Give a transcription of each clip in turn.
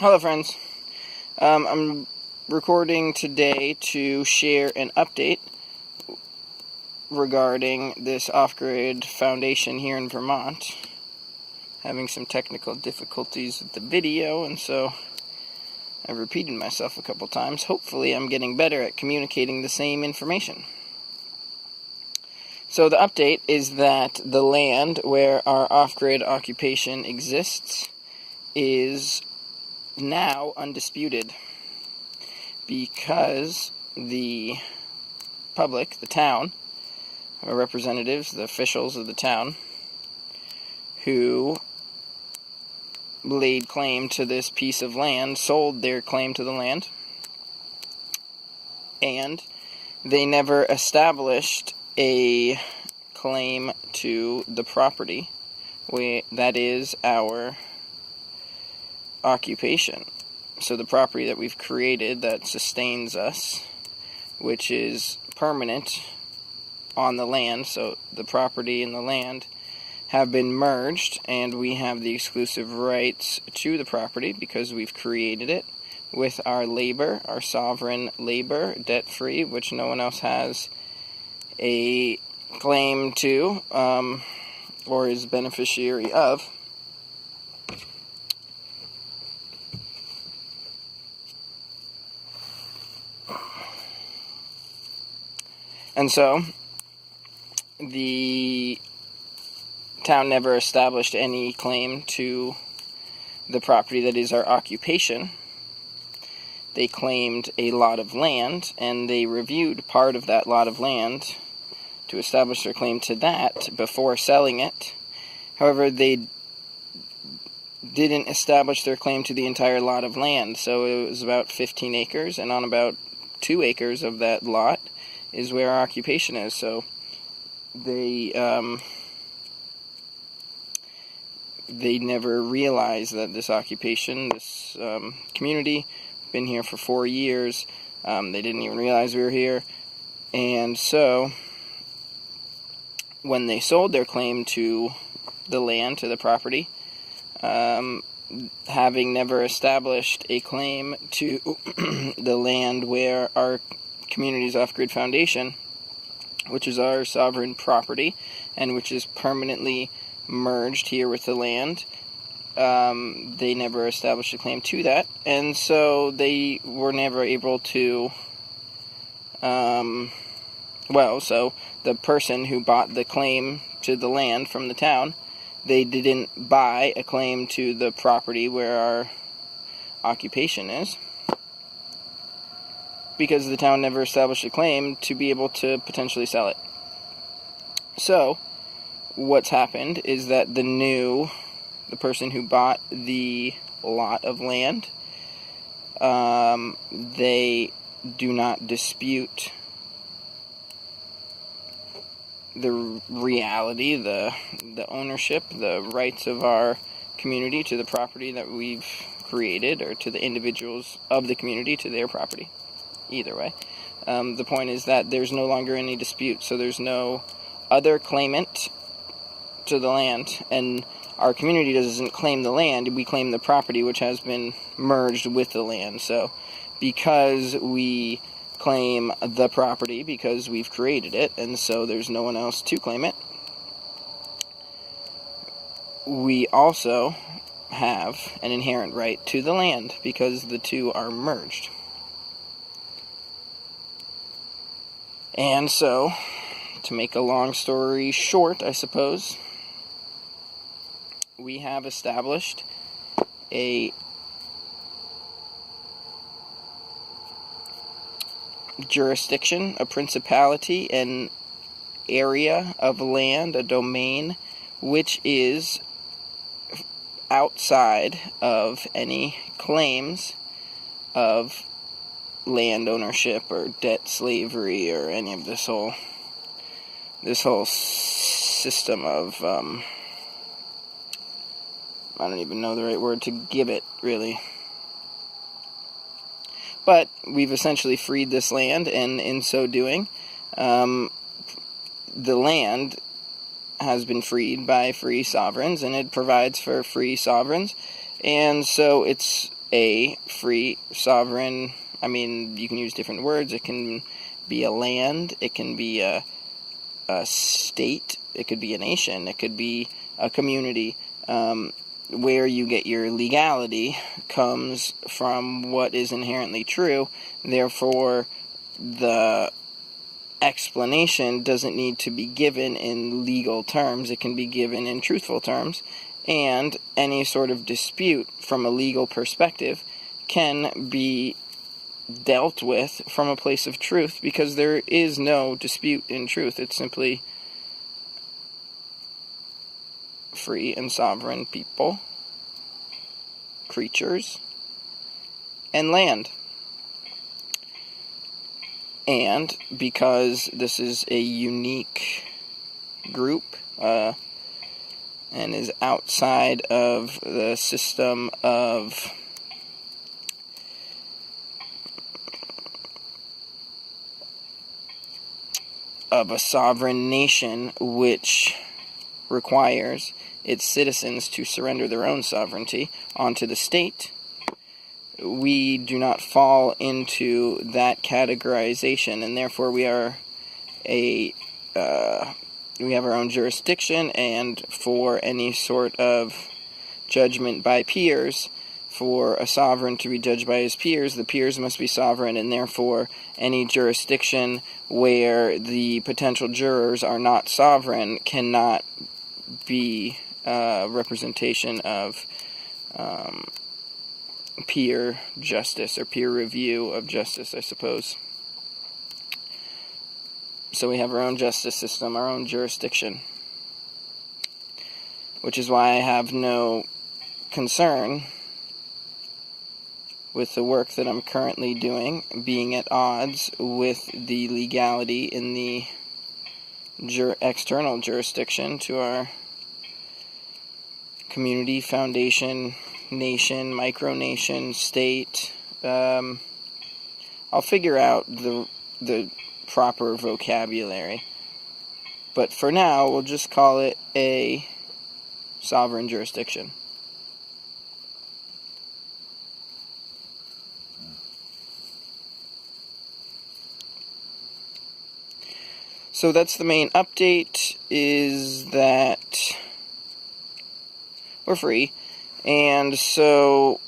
Hello friends, I'm recording today to share an update regarding this off-grid foundation here in Vermont. Having some technical difficulties with the video, and so I've repeated myself a couple times. Hopefully I'm getting better at communicating the same information. So the update is that the land where our off-grid occupation exists is now undisputed because the public, the town, our representatives, the officials of the town, who laid claim to this piece of land, sold their claim to the land, and they never established a claim to the property that is our occupation. So the property that we've created that sustains us, which is permanent on the land, so the property and the land have been merged, and we have the exclusive rights to the property because we've created it with our labor, our sovereign labor, debt-free, which no one else has a claim to or is beneficiary of. And so, the town never established any claim to the property that is our occupation. They claimed a lot of land, and they reviewed part of that lot of land to establish their claim to that before selling it. However, they didn't establish their claim to the entire lot of land, so it was about 15 acres, and on about 2 acres of that lot is where our occupation is. So they never realized that this occupation, this community, been here for 4 years. They didn't even realize we were here. And so when they sold their claim to the land, to the property, having never established a claim to the land where our community's off-grid foundation, which is our sovereign property and which is permanently merged here with the land, they never established a claim to that, and so they were never able to so the person who bought the claim to the land from the town, they didn't buy a claim to the property where our occupation is, because the town never established a claim to be able to potentially sell it. So, what's happened is that the person who bought the lot of land, they do not dispute the reality, the ownership, the rights of our community to the property that we've created, or to the individuals of the community to their property. Either way. The point is that there's no longer any dispute, so there's no other claimant to the land, and our community doesn't claim the land, we claim the property which has been merged with the land. So because we claim the property, because we've created it, and so there's no one else to claim it, we also have an inherent right to the land because the two are merged. And so, to make a long story short, I suppose, we have established a jurisdiction, a principality, an area of land, a domain, which is outside of any claims of land ownership or debt slavery or any of this whole system of I don't even know the right word to give it, really. But we've essentially freed this land, and in so doing, the land has been freed by free sovereigns, and it provides for free sovereigns, and so it's a free, sovereign, I mean, you can use different words. It can be a land, it can be a state, it could be a nation, it could be a community. Where you get your legality comes from what is inherently true. Therefore, the explanation doesn't need to be given in legal terms. It can be given in truthful terms. And any sort of dispute from a legal perspective can be dealt with from a place of truth, because there is no dispute in truth. It's simply free and sovereign people, creatures, and land. And because this is a unique group and is outside of the system of a sovereign nation, which requires its citizens to surrender their own sovereignty onto the state, we do not fall into that categorization, and therefore we are we have our own jurisdiction, and for any sort of judgment by peers, for a sovereign to be judged by his peers, the peers must be sovereign, and therefore any jurisdiction where the potential jurors are not sovereign cannot be representation of peer justice, or peer review of justice, I suppose. So we have our own justice system, our own jurisdiction, which is why I have no concern with the work that I'm currently doing being at odds with the legality in the external jurisdiction to our community, foundation, nation, micronation, state. I'll figure out the proper vocabulary, but for now we'll just call it a sovereign jurisdiction. So that's the main update, is that we're free. And so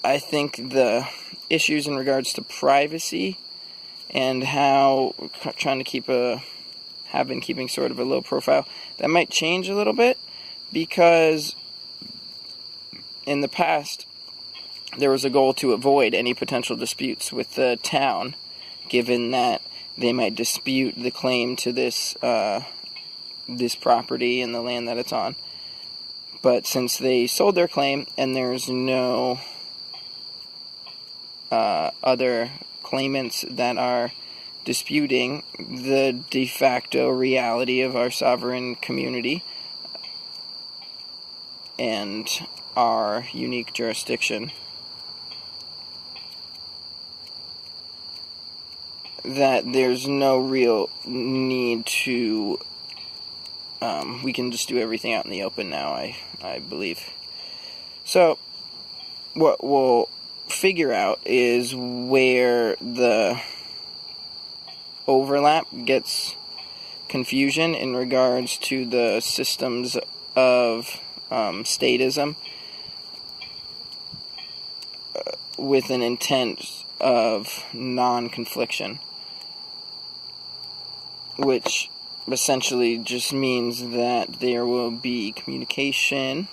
I think the issues in regards to privacy and how trying to have been keeping sort of a low profile, that might change a little bit, because in the past there was a goal to avoid any potential disputes with the town, given that they might dispute the claim to this property and the land that it's on. But since they sold their claim and there's no other claimants that are disputing the de facto reality of our sovereign community and our unique jurisdiction, that there's no real need to we can just do everything out in the open now, I believe. So what we'll figure out is where the overlap gets confusion in regards to the systems of statism with an intent of non-confliction, which essentially just means that there will be communication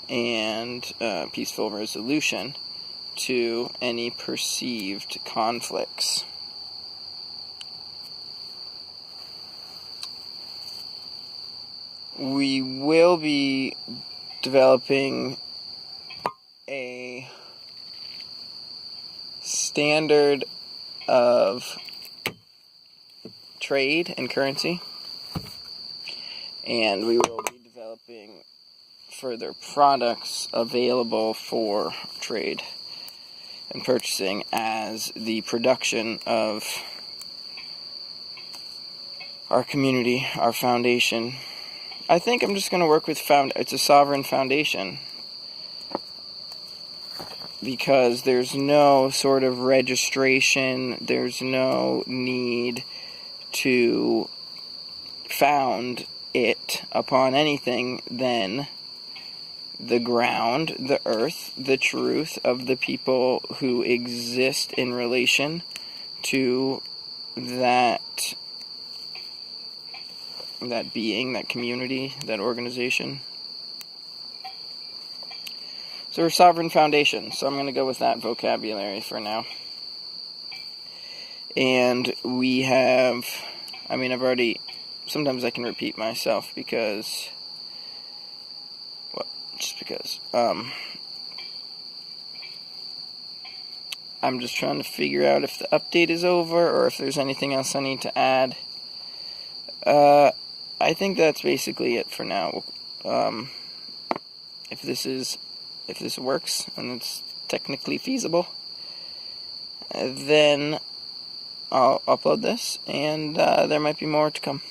and peaceful resolution to any perceived conflicts. We will be developing a standard of trade and currency, and we will be developing further products available for trade and purchasing as the production of our community, our foundation, I think I'm just going to work with it's a sovereign foundation, because there's no sort of registration, there's no need to found it upon anything than the ground, the earth, the truth of the people who exist in relation to that being, that community, that organization. So we're sovereign foundation, so I'm going to go with that vocabulary for now. And we have, sometimes I can repeat myself because, I'm just trying to figure out if the update is over or if there's anything else I need to add. I think that's basically it for now. If this works and it's technically feasible, then I'll upload this, and there might be more to come.